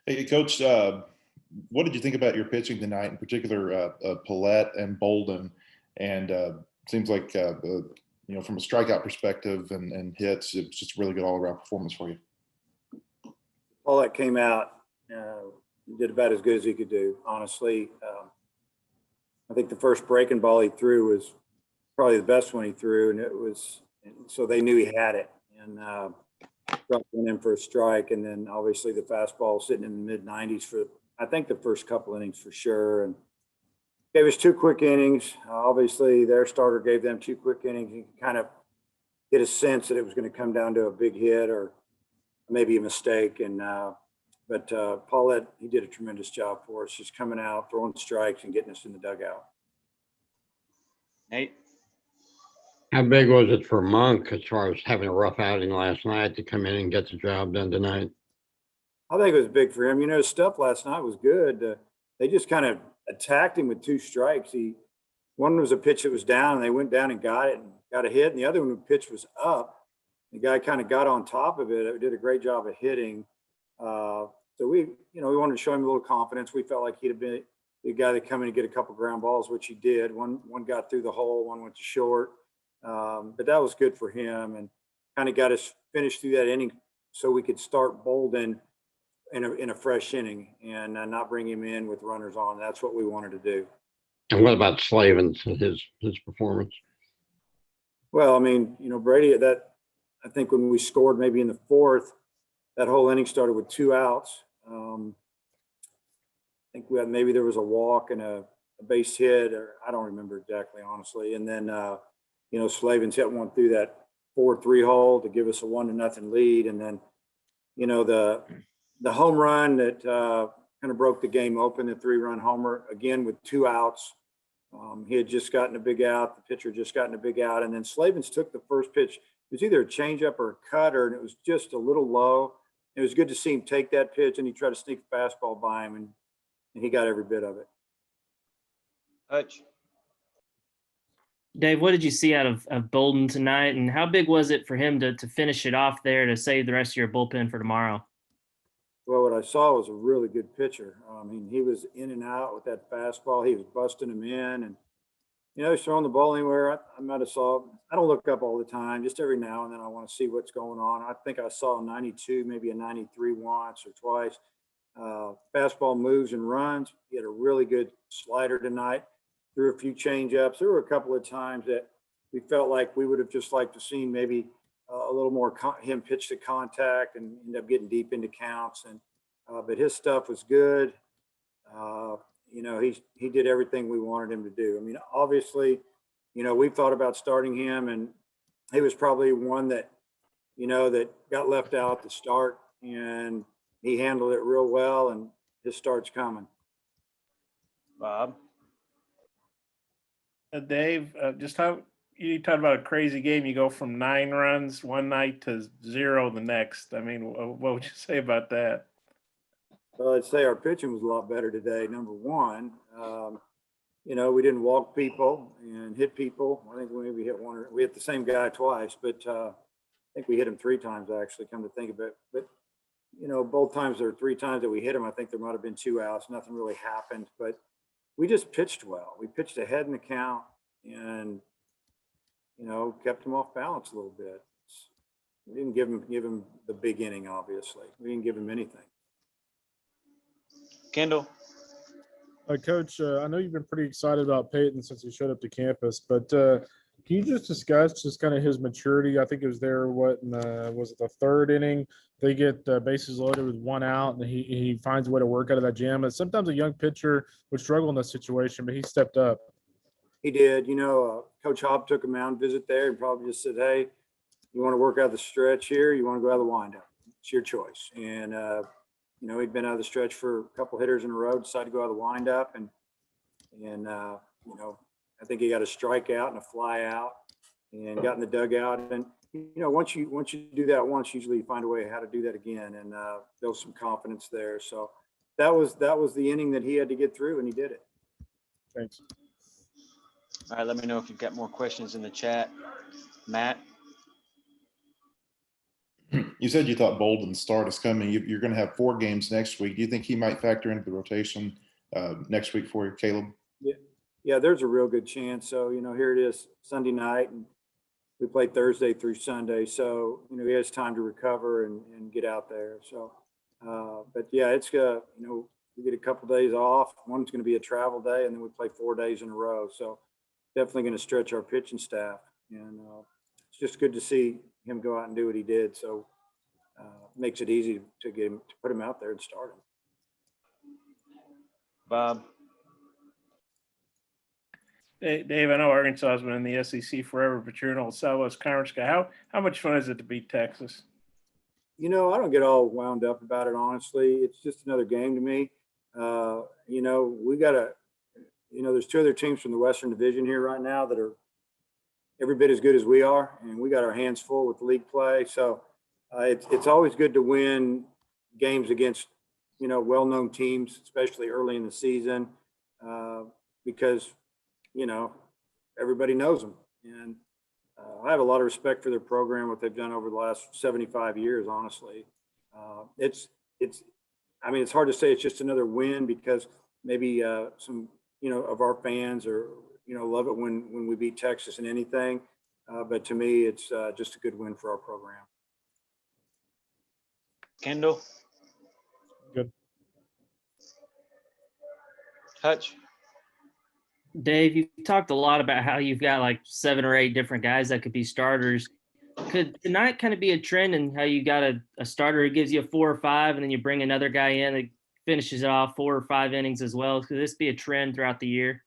Hey, Coach, what did you think about your pitching tonight, in particular, Paulette and Bolden? And seems like, from a strikeout perspective and hits, it was just a really good all-around performance for you. All that came out, did about as good as he could do, honestly. I think the first breaking ball he threw was probably the best one he threw, and so they knew he had it. And went in for a strike, and then obviously the fastball sitting in the mid-90s for, I think, the first couple innings for sure. And gave us 2 quick innings. Obviously, their starter gave them 2 quick innings. You can kind of get a sense that it was going to come down to a big hit or maybe a mistake. And but Paulette, he did a tremendous job for us, just coming out, throwing strikes, and getting us in the dugout. Nate? How big was it for Monk as far as having a rough outing last night to come in and get the job done tonight? I think it was big for him. His stuff last night was good. They just kind of attacked him with 2 strikes. One was a pitch that was down, and they went down and got it and got a hit. And the other one, the pitch was up. The guy kind of got on top of it. Did a great job of hitting. So we wanted to show him a little confidence. We felt like he'd have been the guy that come in and get a couple ground balls, which he did. One got through the hole, one went to short. But that was good for him and kind of got us finished through that inning so we could start Bolden in a fresh inning and not bring him in with runners on. That's what we wanted to do. And what about Slavins and his performance? Well, Brady, I think when we scored maybe in the 4th, that whole inning started with 2 outs. I think maybe there was a walk and a base hit, or I don't remember exactly, honestly. And then, Slavins hit one through that 4-3 hole to give us a 1-0 lead. And then, the home run that kind of broke the game open, the 3-run homer, again with 2 outs. He had just gotten a big out. The pitcher just gotten a big out. And then Slavins took the first pitch. It was either a changeup or a cutter, and it was just a little low. It was good to see him take that pitch, and he tried to sneak a fastball by him, and he got every bit of it. Hutch? Dave, what did you see out of Bolden tonight, and how big was it for him to finish it off there to save the rest of your bullpen for tomorrow? Well, what I saw was a really good pitcher. He was in and out with that fastball. He was busting him in, and he's throwing the ball anywhere. I might have saw. I don't look up all the time. Just every now and then, I want to see what's going on. I think I saw a 92, maybe a 93 once or twice. Fastball moves and runs. He had a really good slider tonight. Threw a few changeups. There were a couple of times that we felt like we would have just liked to see maybe a little more him pitch to contact and end up getting deep into counts. And but his stuff was good. He did everything we wanted him to do. Obviously, we thought about starting him, and he was probably one that, that got left out to start, and he handled it real well, and his start's coming. Bob? Dave, just how you talked about a crazy game. You go from 9 runs one night to 0 the next. What would you say about that? Well, I'd say our pitching was a lot better today. Number one, we didn't walk people and hit people. I think we maybe we hit the same guy twice, but I think we hit him 3 times actually, come to think of it. But, both times or 3 times that we hit him, I think there might've been 2 outs. Nothing really happened, but we just pitched well. We pitched ahead in the count and, kept him off balance a little bit. We didn't give him the big inning, obviously. We didn't give him anything. Kendall? Coach, I know you've been pretty excited about Peyton since he showed up to campus, but can you just discuss just kind of his maturity? I think it was there, was it the 3rd inning? They get bases loaded with 1 out, and he finds a way to work out of that jam. And sometimes a young pitcher would struggle in that situation, but he stepped up. He did. Coach Hobb took a mound visit there and probably just said, hey, you want to work out the stretch here? You want to go out of the windup? It's your choice. And, he'd been out of the stretch for a couple hitters in a row, decided to go out of the windup. And I think he got a strikeout and a fly out and got in the dugout. And, once you do that once, usually you find a way how to do that again. And there was some confidence there. So that was the inning that he had to get through, and he did it. Thanks. All right, let me know if you've got more questions in the chat. Matt? You said you thought Bolden's start is coming. You're going to have 4 games next week. Do you think he might factor into the rotation next week for you, Caleb? Yeah, there's a real good chance. So, here it is Sunday night, and we play Thursday through Sunday. So, he has time to recover and get out there. So, but yeah, it's, we get a couple days off. One's going to be a travel day, and then we play 4 days in a row. So, definitely going to stretch our pitching staff. And it's just good to see him go out and do what he did. So, makes it easy to get him, to put him out there and start him. Bob. Dave, I know Arkansas has been in the SEC forever, but you're an old Southwest Conference guy. How much fun is it to beat Texas? I don't get all wound up about it, honestly. It's just another game to me. We got to, there's 2 other teams from the Western Division here right now that are every bit as good as we are, and we got our hands full with league play. So it's always good to win games against, well-known teams, especially early in the season, because, everybody knows them. And I have a lot of respect for their program, what they've done over the last 75 years, honestly. It's hard to say it's just another win because maybe some, of our fans or, love it when we beat Texas in anything. But to me, it's just a good win for our program. Kendall. Good. Hutch. Dave, you talked a lot about how you've got like 7 or 8 different guys that could be starters. Could tonight kind of be a trend in how you got a starter who gives you a 4 or 5, and then you bring another guy in that finishes it off 4 or 5 innings as well? Could this be a trend throughout the year?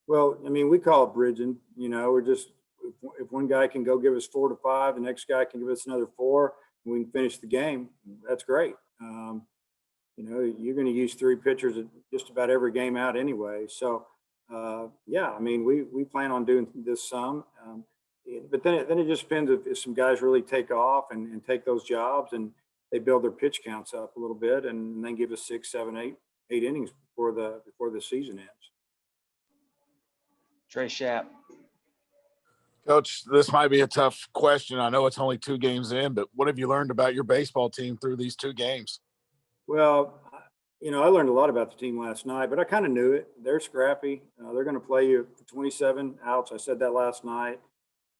Well, we call it bridging. We're just, if one guy can go give us 4 to 5, the next guy can give us another 4, and we can finish the game. That's great. You're going to use 3 pitchers at just about every game out anyway. So, we plan on doing this some. But then it just depends if some guys really take off and take those jobs and they build their pitch counts up a little bit and then give us 6, 7, 8 innings before the season ends. Trey Shapp. Coach, this might be a tough question. I know it's only 2 games in, but what have you learned about your baseball team through these 2 games? Well, I learned a lot about the team last night, but I kind of knew it. They're scrappy. They're going to play you for 27 outs. I said that last night.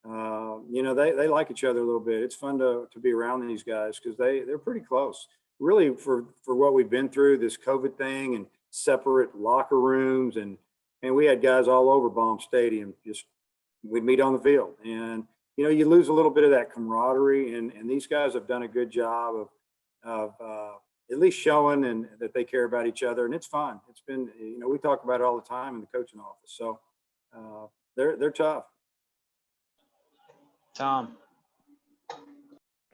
They like each other a little bit. It's fun to be around these guys because they're pretty close. Really, for what we've been through, this COVID thing and separate locker rooms, and we had guys all over Baum Stadium. Just we'd meet on the field, and you lose a little bit of that camaraderie. And these guys have done a good job of at least showing and that they care about each other, and it's fun. It's been, we talk about it all the time in the coaching office. So they're tough. Tom.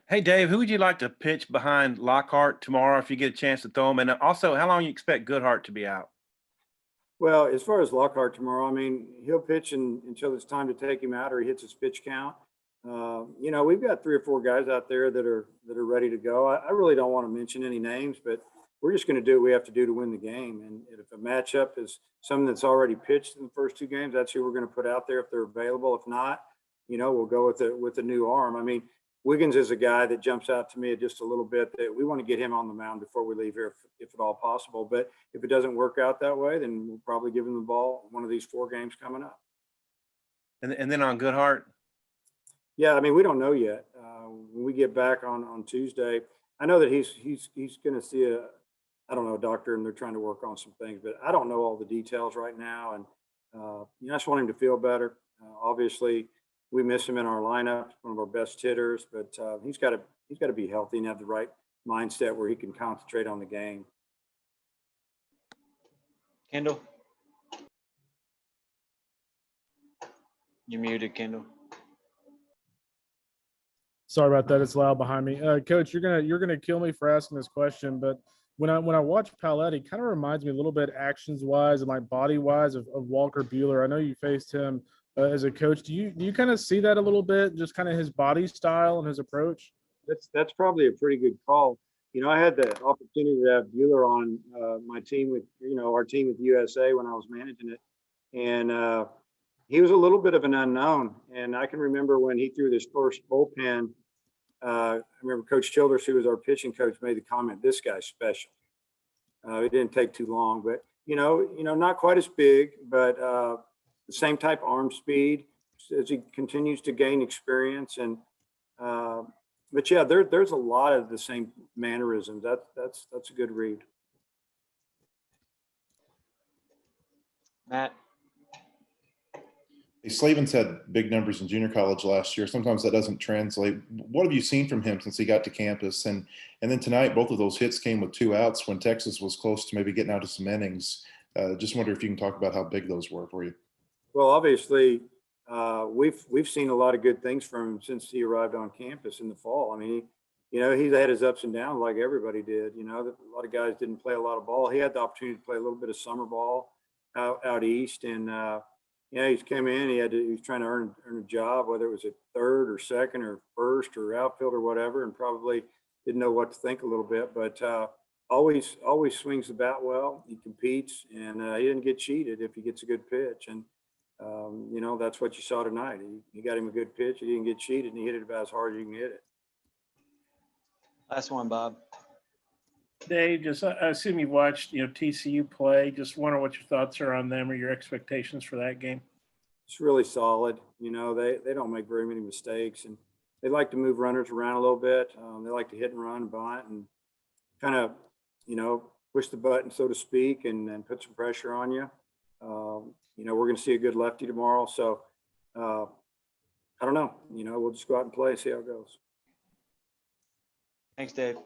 Hey, Dave, who would you like to pitch behind Lockhart tomorrow if you get a chance to throw him? And also, how long you expect Goodhart to be out? Well, as far as Lockhart tomorrow, he'll pitch until it's time to take him out or he hits his pitch count. We've got 3 or 4 guys out there that are ready to go. I really don't want to mention any names, but we're just going to do what we have to do to win the game. And if a matchup is someone that's already pitched in the first 2 games, that's who we're going to put out there if they're available. If not, we'll go with the new arm. Wiggins is a guy that jumps out to me just a little bit that we want to get him on the mound before we leave here, if at all possible. But if it doesn't work out that way, then we'll probably give him the ball one of these 4 games coming up. And then on Goodhart? Yeah, we don't know yet. When we get back on Tuesday, I know that he's going to see a doctor, and they're trying to work on some things, but I don't know all the details right now. And I just want him to feel better. Obviously, we miss him in our lineup, one of our best hitters, but he's got to be healthy and have the right mindset where he can concentrate on the game. Kendall. You're muted, Kendall. Sorry about that. It's loud behind me. Coach, you're gonna kill me for asking this question, but when I watch Pallette, he kind of reminds me a little bit actions wise and like body wise of Walker Buehler. I know you faced him as a coach. Do you kind of see that a little bit, just kind of his body style and his approach? That's probably a pretty good call. I had the opportunity to have Buehler on my team with our team with USA when I was managing it, and he was a little bit of an unknown. And I can remember when he threw this first bullpen I remember Coach Childers, who was our pitching coach, made the comment, "This guy's special." It didn't take too long, but not quite as big, but the same type arm speed as he continues to gain experience. And but yeah, there's a lot of the same mannerisms. That's a good read. Matt, Slavins had big numbers in junior college last year. Sometimes that doesn't translate. What have you seen from him since he got to campus? And then tonight, both of those hits came with 2 outs when Texas was close to maybe getting out of some innings. Just wonder if you can talk about how big those were for you. Well, obviously, we've seen a lot of good things from him since he arrived on campus in the fall. I mean, he's had his ups and downs like everybody did. A lot of guys didn't play a lot of ball. He had the opportunity to play a little bit of summer ball out east, and he's come in. He was trying to earn a job, whether it was at third or second or first or outfield or whatever, and probably didn't know what to think a little bit. But always swings the bat well. He competes, and he didn't get cheated if he gets a good pitch. And that's what you saw tonight. He got him a good pitch. He didn't get cheated, and he hit it about as hard as you can hit it. last one, Bob. Dave, I assume you've watched, TCU play. Just wonder what your thoughts are on them or your expectations for that game. It's really solid. They don't make very many mistakes, and they like to move runners around a little bit. They like to hit and run and bunt and kind of, push the button, so to speak, and put some pressure on you. We're going to see a good lefty tomorrow. So I don't know. We'll just go out and play, see how it goes. Thanks, Dave.